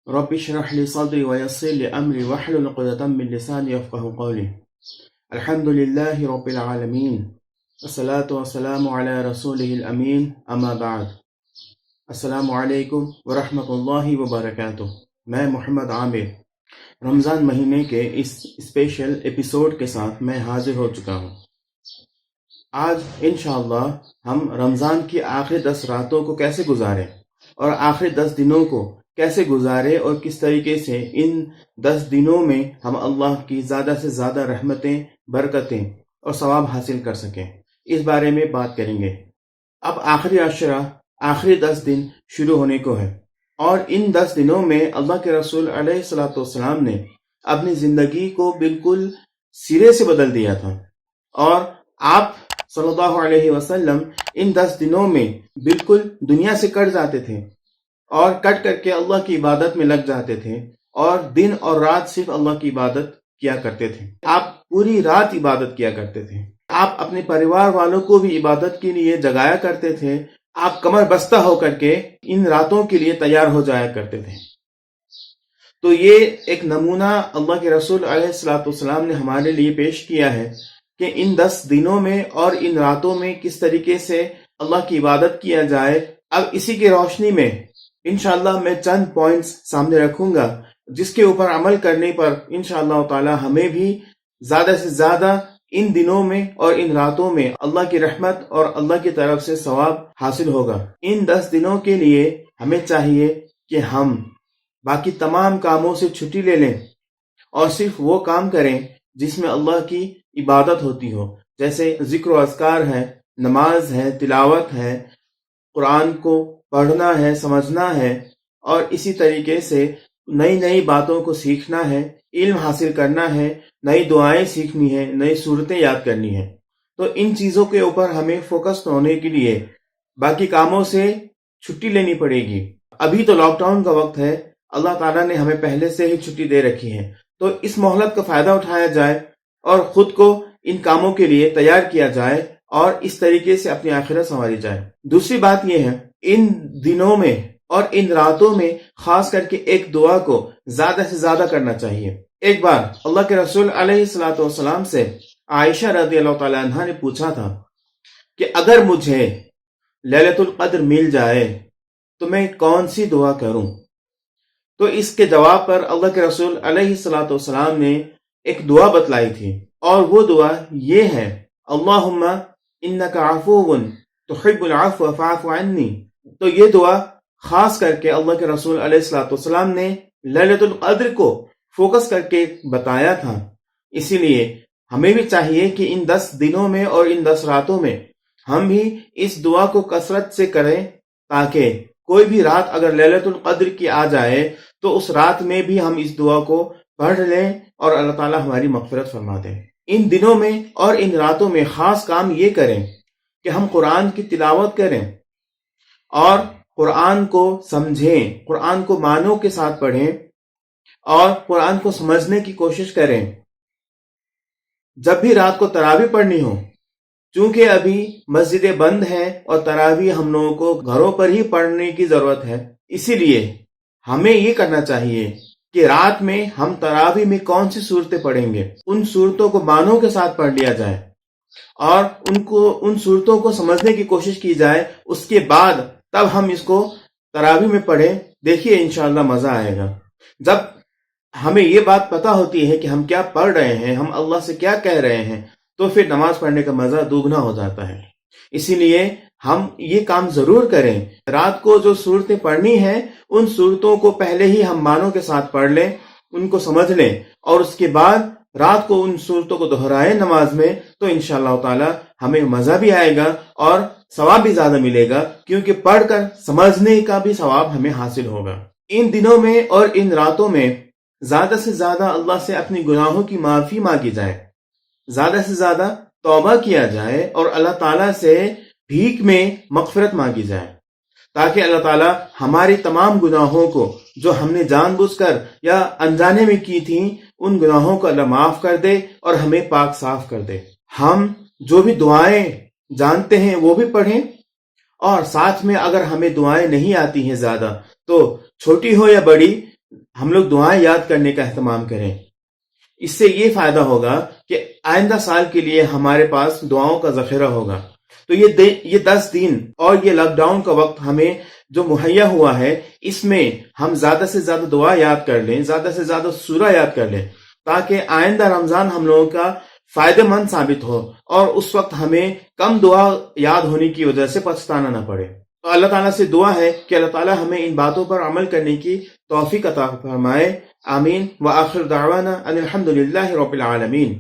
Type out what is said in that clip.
رب اشرح لي صدري ويسر لي أمري واحلل عقدة من لساني يفقهوا قولي. الحمد لله رب العالمين والصلاة والسلام على رسوله الأمين أما بعد. السلام علیکم ورحمۃ اللہ وبرکاتہ. میں محمد عامر رمضان مہینے کے اس اسپیشل ایپیسوڈ کے ساتھ میں حاضر ہو چکا ہوں. آج انشاءاللہ ہم رمضان کی آخری 10 راتوں کو کیسے گزاریں اور آخری 10 دنوں کو کیسے گزارے اور کس طریقے سے ان 10 دنوں میں ہم اللہ کی زیادہ سے زیادہ رحمتیں، برکتیں اور ثواب حاصل کر سکیں، اس بارے میں بات کریں گے. اب آخری عشرہ، آخری 10 دن شروع ہونے کو ہے، اور ان 10 دنوں میں اللہ کے رسول علیہ الصلوۃ والسلام نے اپنی زندگی کو بالکل سرے سے بدل دیا تھا، اور آپ صلی اللہ علیہ وسلم ان 10 دنوں میں بالکل دنیا سے کٹ جاتے تھے اور کٹ کر کے اللہ کی عبادت میں لگ جاتے تھے، اور دن اور رات صرف اللہ کی عبادت کیا کرتے تھے. آپ پوری رات عبادت کیا کرتے تھے. آپ اپنے پریوار والوں کو بھی عبادت کے لیے جگایا کرتے تھے. آپ کمر بستہ ہو کر کے ان راتوں کے لیے تیار ہو جایا کرتے تھے. تو یہ ایک نمونہ اللہ کے رسول علیہ الصلوۃ والسلام نے ہمارے لیے پیش کیا ہے کہ ان 10 دنوں میں اور ان راتوں میں کس طریقے سے اللہ کی عبادت کیا جائے. اب اسی کی روشنی میں انشاءاللہ میں چند پوائنٹس سامنے رکھوں گا جس کے اوپر عمل کرنے پر انشاءاللہ تعالی ہمیں بھی زیادہ سے زیادہ ان دنوں میں اور ان راتوں میں اللہ کی رحمت اور اللہ کی طرف سے ثواب حاصل ہوگا. ان 10 دنوں کے لیے ہمیں چاہیے کہ ہم باقی تمام کاموں سے چھٹی لے لیں اور صرف وہ کام کریں جس میں اللہ کی عبادت ہوتی ہو، جیسے ذکر و اذکار ہے، نماز ہے، تلاوت ہے، قرآن کو پڑھنا ہے، سمجھنا ہے، اور اسی طریقے سے نئی نئی باتوں کو سیکھنا ہے، علم حاصل کرنا ہے، نئی دعائیں سیکھنی ہے، نئی صورتیں یاد کرنی ہے. تو ان چیزوں کے اوپر ہمیں فوکس ہونے کے لیے باقی کاموں سے چھٹی لینی پڑے گی. ابھی تو لاک ڈاؤن کا وقت ہے، اللہ تعالیٰ نے ہمیں پہلے سے ہی چھٹی دے رکھی ہے، تو اس مہلت کا فائدہ اٹھایا جائے اور خود کو ان کاموں کے لیے تیار کیا جائے اور اس طریقے سے اپنی آخرت سنواری جائے. دوسری بات یہ ہے، ان دنوں میں اور ان راتوں میں خاص کر کے ایک دعا کو زیادہ سے زیادہ کرنا چاہیے. ایک بار اللہ کے رسول علیہ الصلوۃ والسلام سے عائشہ رضی اللہ تعالی عنہا نے پوچھا تھا کہ اگر مجھے لیلۃ القدر مل جائے تو میں کون سی دعا کروں؟ تو اس کے جواب پر اللہ کے رسول علیہ الصلوۃ والسلام نے ایک دعا بتلائی تھی، اور وہ دعا یہ ہے، اللہم انک عفو تحب العفو فاعف عنی. تو یہ دعا خاص کر کے اللہ کے رسول علیہ الصلوۃ والسلام نے لیلۃ القدر کو فوکس کر کے بتایا تھا. اسی لیے ہمیں بھی چاہیے کہ ان 10 دنوں میں اور ان 10 راتوں میں ہم بھی اس دعا کو کثرت سے کریں، تاکہ کوئی بھی رات اگر لیلۃ القدر کی آ جائے تو اس رات میں بھی ہم اس دعا کو پڑھ لیں اور اللہ تعالی ہماری مغفرت فرما دیں. ان دنوں میں اور ان راتوں میں خاص کام یہ کریں کہ ہم قرآن کی تلاوت کریں اور قرآن کو سمجھیں، قرآن کو معنوں کے ساتھ پڑھیں اور قرآن کو سمجھنے کی کوشش کریں. جب بھی رات کو تراویح پڑھنی ہو، چونکہ ابھی مسجدیں بند ہیں اور تراویح ہم لوگوں کو گھروں پر ہی پڑھنے کی ضرورت ہے، اسی لیے ہمیں یہ کرنا چاہیے کہ رات میں ہم تراویح میں کون سی صورتیں پڑھیں گے، ان صورتوں کو معنوں کے ساتھ پڑھ لیا جائے اور ان صورتوں کو سمجھنے کی کوشش کی جائے. اس کے بعد تب ہم اس کو تراویح میں پڑھیں. دیکھیے انشاءاللہ مزہ آئے گا. جب ہمیں یہ بات پتہ ہوتی ہے کہ ہم کیا پڑھ رہے ہیں، ہم اللہ سے کیا کہہ رہے ہیں، تو پھر نماز پڑھنے کا مزہ دوگنا ہو جاتا ہے. اسی لیے ہم یہ کام ضرور کریں، رات کو جو صورتیں پڑھنی ہیں ان صورتوں کو پہلے ہی ہم معنوں کے ساتھ پڑھ لیں، ان کو سمجھ لیں، اور اس کے بعد رات کو ان صورتوں کو دہرائیں نماز میں. تو انشاءاللہ تعالی ہمیں مزہ بھی آئے گا اور ثواب بھی زیادہ ملے گا، کیونکہ پڑھ کر سمجھنے کا بھی ثواب ہمیں حاصل ہوگا. ان دنوں میں اور ان راتوں میں زیادہ سے زیادہ اللہ سے اپنی گناہوں کی معافی مانگی جائے، زیادہ سے زیادہ توبہ کیا جائے اور اللہ تعالیٰ سے بھیک میں مغفرت مانگی جائے، تاکہ اللہ تعالیٰ ہماری تمام گناہوں کو جو ہم نے جان بوجھ کر یا انجانے میں کی تھیں ان گناہوں کو اللہ معاف کر دے اور ہمیں پاک صاف کر دے. ہم جو بھی دعائیں جانتے ہیں وہ بھی پڑھیں، اور ساتھ میں اگر ہمیں دعائیں نہیں آتی ہیں زیادہ تو چھوٹی ہو یا بڑی ہم لوگ دعائیں یاد کرنے کا اہتمام کریں. اس سے یہ فائدہ ہوگا کہ آئندہ سال کے لیے ہمارے پاس دعاؤں کا ذخیرہ ہوگا. تو یہ 10 دن اور یہ لاک ڈاؤن کا وقت ہمیں جو مہیا ہوا ہے، اس میں ہم زیادہ سے زیادہ دعا یاد کر لیں، زیادہ سے زیادہ سورہ یاد کر لیں، تاکہ آئندہ رمضان ہم لوگوں کا فائدہ مند ثابت ہو اور اس وقت ہمیں کم دعا یاد ہونے کی وجہ سے پچھتانا نہ پڑے. تو اللہ تعالیٰ سے دعا ہے کہ اللہ تعالیٰ ہمیں ان باتوں پر عمل کرنے کی توفیق عطا فرمائے. آمین. وآخر دعوانا ان الحمد للہ رب العالمین.